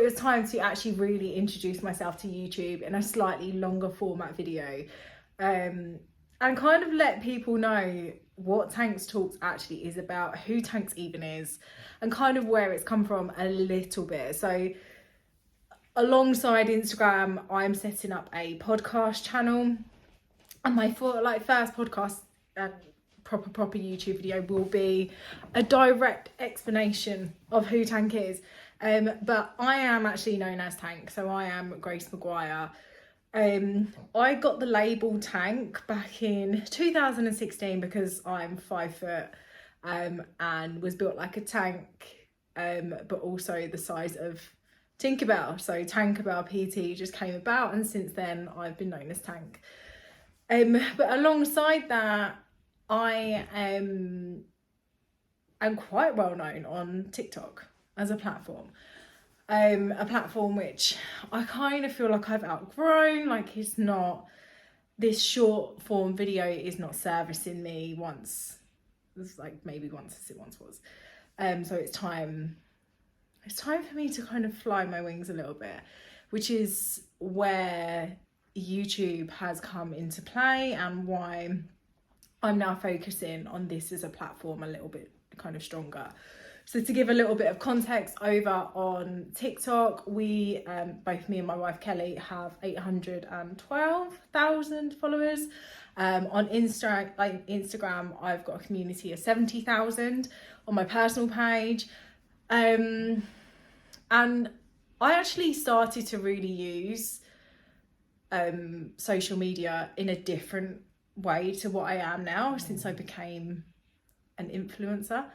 it was time to actually really introduce myself to YouTube in a slightly longer format video, and kind of let people know what Tanks Talks actually is about, who Tanks even is, and kind of where it's come from a little bit. So alongside Instagram, I'm setting up a podcast channel, and my first podcast and proper YouTube video will be a direct explanation of who Tank is. But I am actually known as Tank, so I am Grace Maguire. I got the label Tank back in 2016 because I'm 5 foot and was built like a tank, but also the size of Tinkerbell. So Tankerbell PT just came about, and since then I've been known as Tank. But alongside that, I am quite well known on TikTok as a platform. A platform which I kind of feel like I've outgrown. Like, it's not, this short form video is not servicing me maybe once as it once was. So it's time for me to kind of fly my wings a little bit, which is where YouTube has come into play and why I'm now focusing on this as a platform a little bit kind of stronger. So to give a little bit of context, over on TikTok, we, both me and my wife Kelly, have 812,000 followers. On Instagram, I've got a community of 70,000 on my personal page. And I actually started to really use social media in a different way to what I am now since I became an influencer.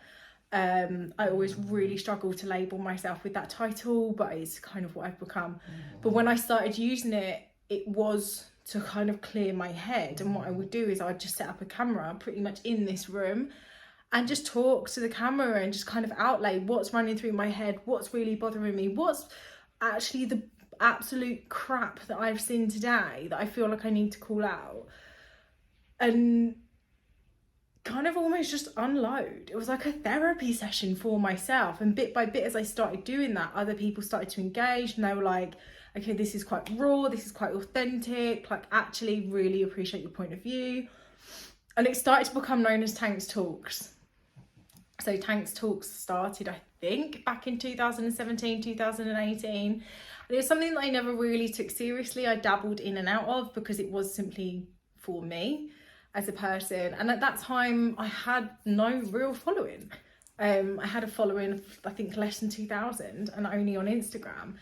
I always really struggled to label myself with that title, but it's kind of what I've become. But when I started using it, it was to kind of clear my head, and what I would do is I'd just set up a camera pretty much in this room and just talk to the camera and just kind of outlay what's running through my head, what's really bothering me, what's actually the absolute crap that I've seen today that I feel like I need to call out, and kind of almost just unload. It was like a therapy session for myself, and bit by bit as I started doing that, other people started to engage, and they were like, okay, this is quite raw, this is quite authentic, like actually really appreciate your point of view. And it started to become known as Tanks Talks. So Tanks Talks started, I think, back in 2017, 2018. And it was something that I never really took seriously. I dabbled in and out of because it was simply for me as a person. And at that time, I had no real following. I had a following of, I think, less than 2,000, and only on Instagram.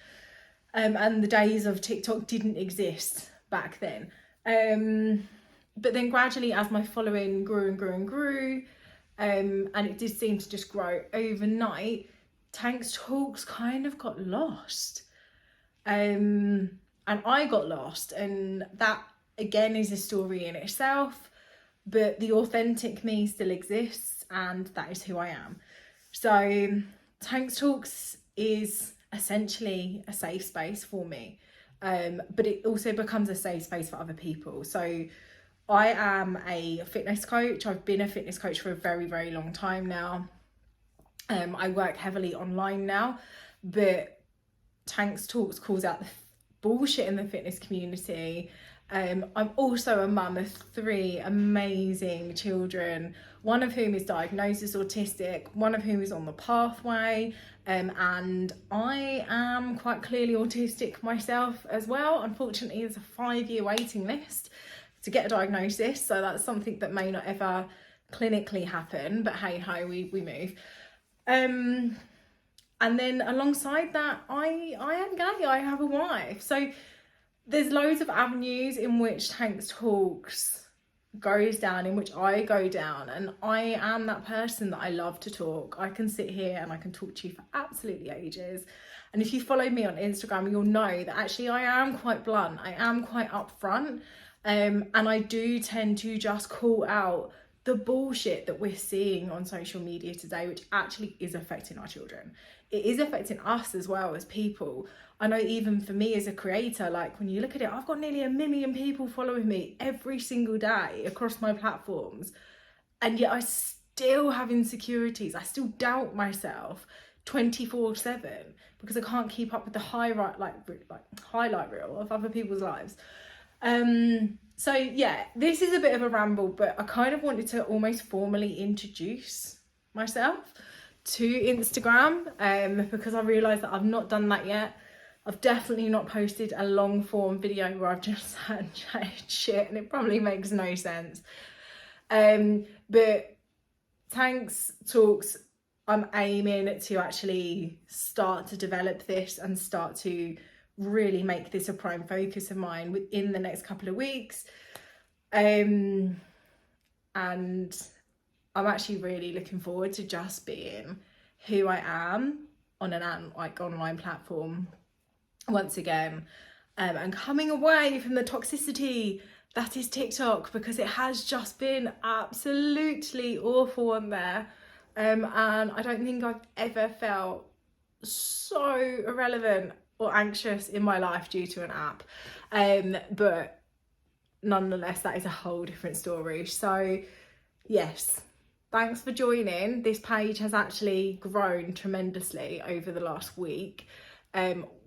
And the days of TikTok didn't exist back then. But then gradually, as my following grew and grew and grew, and it did seem to just grow overnight, Tanks Talks kind of got lost. And I got lost, and that again is a story in itself, but the authentic me still exists, and that is who I am. So Tanks Talks is essentially a safe space for me, but it also becomes a safe space for other people. So I am a fitness coach. I've been a fitness coach for a very, very long time now. I work heavily online now, but Tanks Talks calls out the bullshit in the fitness community. I'm also a mum of 3 amazing children, one of whom is diagnosed as autistic, one of whom is on the pathway, and I am quite clearly autistic myself as well. Unfortunately, there's a 5-year waiting list to get a diagnosis, so that's something that may not ever clinically happen, but hey ho, we move. And then alongside that, I am gay, I have a wife. So there's loads of avenues in which Tanks Talks goes down, in which I go down, and I am that person that I love to talk. I can sit here and I can talk to you for absolutely ages. And if you follow me on Instagram, you'll know that actually I am quite blunt, I am quite upfront, and I do tend to just call out the bullshit that we're seeing on social media today, which actually is affecting our children. It is affecting us as well as people. I know even for me as a creator, like when you look at it, I've got nearly 1 million people following me every single day across my platforms. And yet I still have insecurities. I still doubt myself 24/7 because I can't keep up with the highlight reel of other people's lives. So yeah, this is a bit of a ramble, but I kind of wanted to almost formally introduce myself to Instagram, because I realised that I've not done that yet. I've definitely not posted a long form video where I've just sat and chatted shit, and it probably makes no sense. But Tanks Talks, I'm aiming to actually start to develop this and start to really make this a prime focus of mine within the next couple of weeks. And I'm actually really looking forward to just being who I am on an online platform once again, and coming away from the toxicity that is TikTok, because it has just been absolutely awful on there. And I don't think I've ever felt so irrelevant or anxious in my life due to an app. But nonetheless, that is a whole different story. So yes, thanks for joining. This page has actually grown tremendously over the last week.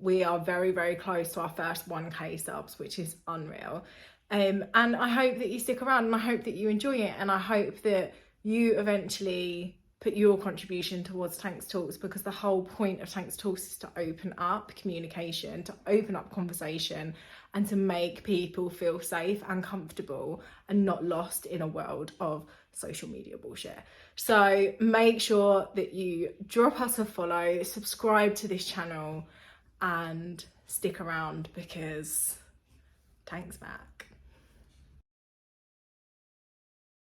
We are very, very close to our first 1K subs, which is unreal. And I hope that you stick around, and I hope that you enjoy it, and I hope that you eventually put your contribution towards Tanks Talks, because the whole point of Tanks Talks is to open up communication, to open up conversation, and to make people feel safe and comfortable and not lost in a world of social media bullshit. So make sure that you drop us a follow, subscribe to this channel, and stick around, because Tank's back.